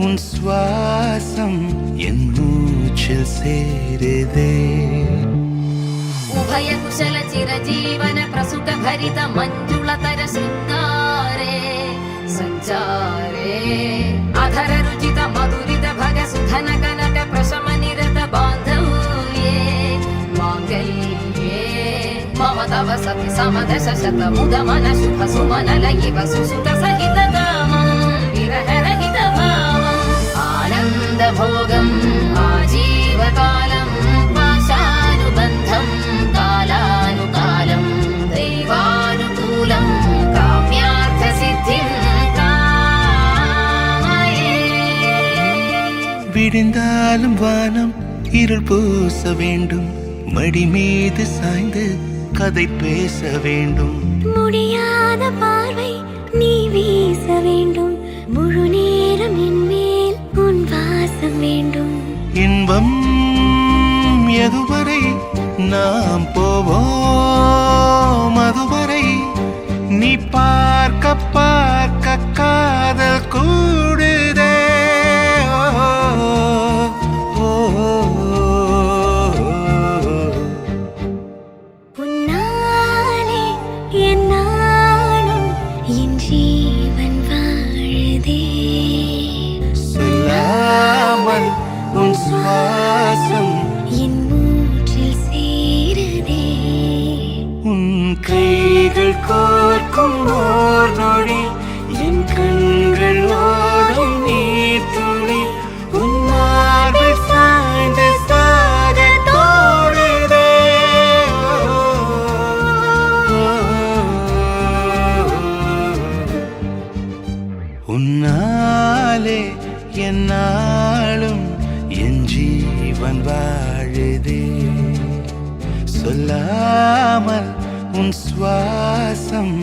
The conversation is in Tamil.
உன் சுவாசம் என் மூச்சில் சேருதே. उभय कुशल चिरजीवन प्रसुख भरित मंजुलतर शृंगारे संचारे अधर रुचित मधुरित भग सुधन कनक प्रशम निरत बांधव्ये मांगल्ये मम तव सति समदश शत मुद मन शुभ सुमन लयिव सुसुत सहित कामं विरह रहित भावम् आनंद भोगम् आजीवकालम् पाशानुबन्धम् कालानुकालं दैवानुकूलं काम्यार्थ सिद्धिं कामये. விடிந்தாலும் வானம் இருள் பூச வேண்டும், மடி மீது சாய்ந்து கதை பேச வேண்டும். முடியாத பார்வை நீ வீச வேண்டும், முழு நேரம் என் மேல் உன் வாசம் வேண்டும். இன்பம் எதுவரை நாம் போவோம், அதுவரை நீ பார்க்க பார்க்க காதல் கூடுதே. உன்னாலே என் நாளும் என் ஜீவன் வாழுதே. சொல்லாமல் உன் சுவாசம் என் மூச்சில் சேருதே. உன் கைகள் கோர்க்கும் ஓர் நொடி என் கண்கள் ஓடும் நீர் துளி உன் மார்பில் சாய்ந்து சாக தோடுதே. உன்னாலே என்னாலும் என் ஜீவன் வாழுதே. சொல்லாமல் உன் சுவாசம்